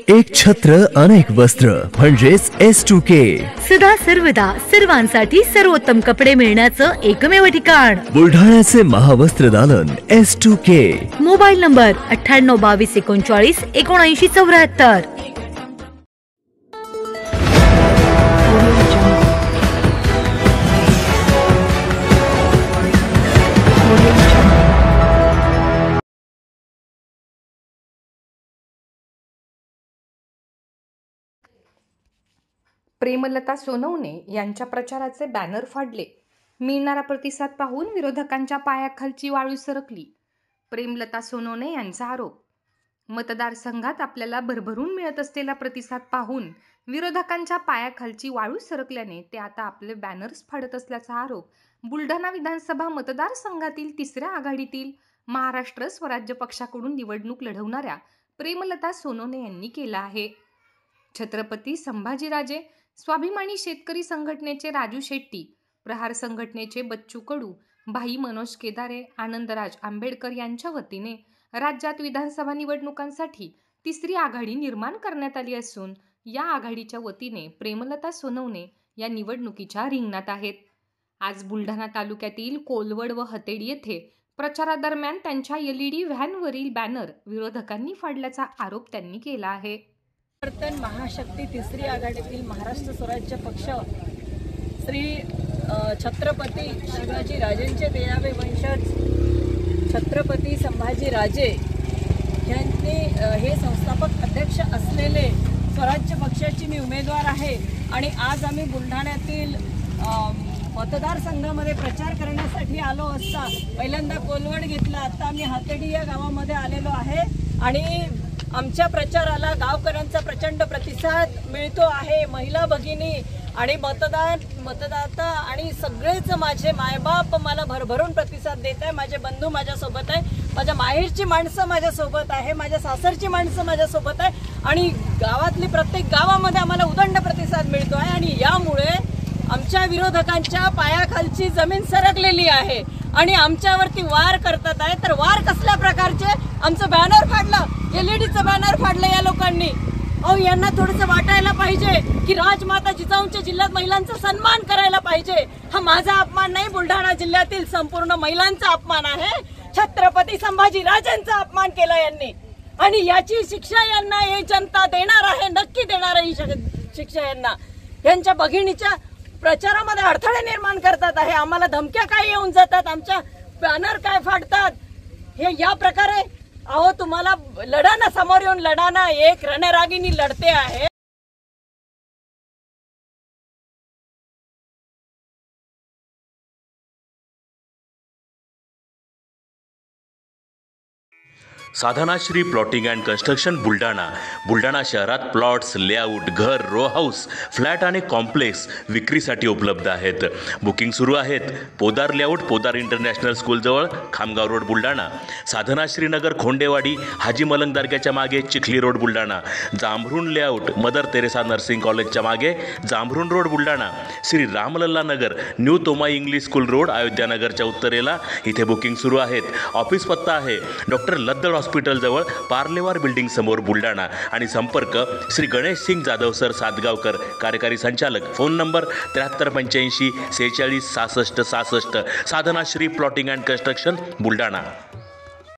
एक छत्र अनेक वस्त्र म्हणजेच S2K. सदा सर्वदा सर्वांसाठी सर्वोत्तम कपडे मिळण्याचं एकमेव ठिकाण बुलढाण्याचे महावस्त्र दालन S2K. Mobile number 9822397974. Premlata Sonawane यांच्या प्रचाराचे बॅनर फाडले. मिळणारा प्रतिसाद पाहून विरोधकांच्या पायाखालची वाळू सरकली. प्रेमलता सोनवणे यांचा आरोप. मतदारसंघात आपल्याला भरभरून मिळत असलेला प्रतिसाद पाहून विरोधकांच्या पायाखालची वाळू सरकल्याने ते आता आपले बॅनर्स फाडत असल्याचा आरोप बुलढाणा विधानसभा मतदारसंघातील तिसऱ्या आघाडीतील महाराष्ट्र स्वराज्य पक्षाकडून निवडणूक लढवणाऱ्या प्रेमलता सोनवणे यांनी केला आहे. छत्रपती संभाजीराजे, स्वाभिमानी शेतकरी संघटनेचे राजू शेट्टी, प्रहार संघटनेचे बच्चू कडू, भाई मनोज केदारे, आनंदराज आंबेडकर यांच्या वतीने राज्यात विधानसभा निवडणुकांसाठी तिसरी आघाडी निर्माण करण्यात आली असून या आघाडीच्या वतीने प्रेमलता सोनवणे या निवडणुकीच्या रिंगणात आहेत. आज बुलढाणा तालुक्यातील कोलवड व हतेडी येथे प्रचारादरम्यान त्यांच्या LED व्हॅनवरील बॅनर विरोधकांनी फाडल्याचा आरोप त्यांनी केला आहे. महाशक्ती तिसरी आघाडीतील महाराष्ट्र स्वराज्य पक्ष श्री छत्रपती शिवाजी राजेंचे 13वे वंशज छत्रपती संभाजी राजे यांनी हे संस्थापक अध्यक्ष असलेले स्वराज्य पक्षाची मी उमेदवार आहे आणि आज आम्ही बुलढाण्यातील मतदारसंघामध्ये प्रचार करण्यासाठी आलो असता पहिल्यांदा कोलवड घेतला, आता आम्ही हतेडी या गावामध्ये आलेलो आहे आणि आमच्या प्रचाराला गावकऱ्यांचा प्रचंड प्रतिसाद मिळतो आहे. महिला भगिनी आणि मतदाता आणि सगळेच माझे मायबाप मला भरभरून प्रतिसाद देत आहे. माझे बंधू माझ्यासोबत आहे, माझ्या माहेरची माणसं माझ्यासोबत आहे, माझ्या सासरची माणसं माझ्यासोबत आहे आणि गावातली प्रत्येक गावामध्ये आम्हाला उदंड प्रतिसाद मिळतो आहे आणि यामुळे आमच्या विरोधकांच्या पायाखालची जमीन सरकलेली आहे आणि आमच्यावरती वार करतात आहे. तर वार कसल्या प्रकारचे? आमचं बॅनर फाडलं, LEDचं बॅनर फाडलं या लोकांनी. अहो, यांना थोडंसं वाटायला पाहिजे की राजमाता जिजाऊंच्या जिल्ह्यात महिलांचा सन्मान करायला पाहिजे. हा माझा अपमान नाही, बुलढाणा जिल्ह्यातील संपूर्ण महिलांचा अपमान आहे. छत्रपती संभाजी राजांचा अपमान केला यांनी आणि याची शिक्षा यांना हे जनता देणार आहे, नक्की देणार आहे. ही शिक्षा यांना यांच्या भगिनीच्या प्रचारामध्ये अडथळे निर्माण करतात आहे. आम्हाला धमक्या काय येऊन जातात, आमच्या बॅनर काय फाडतात, हे या प्रकारे. अहो, तुम्हाला लढाना, समोर येऊन लढाना. एक रणरागिणी लढते आहे. Sadhanashri plotting and construction Buldhana शहरात प्लॉट्स, लेआउट, घर, रो हाऊस, फ्लॅट आणि कॉम्प्लेक्स विक्रीसाठी उपलब्ध आहेत. बुकिंग सुरू आहेत. पोदार लेआउट, पोदार इंटरनॅशनल स्कूलजवळ, खामगाव रोड, बुलढाणा. साधनाश्री नगर, खोंडेवाडी, हाजी मलंग दर्ग्याच्या मागे, Chikhli road, Buldhana. Jambhrun layout, Mother Teresa nursing कॉलेजच्या मागे, Jambhrun road, Buldhana. Shri Ramlalla Nagar, new Tomai English school road, अयोध्यानगरच्या उत्तरेला. इथे बुकिंग सुरू आहेत. ऑफिस पत्ता आहे डॉक्टर लद्दड हॉस्पिटलजवळ, पार्लेवार बिल्डिंग समोर, बुलढाणा. आणि संपर्क श्री गणेश सिंग जाधव सर सातगावकर, कार्यकारी संचालक. Phone number 7385 46 66 66. Sadhanashri plotting and construction Buldhana.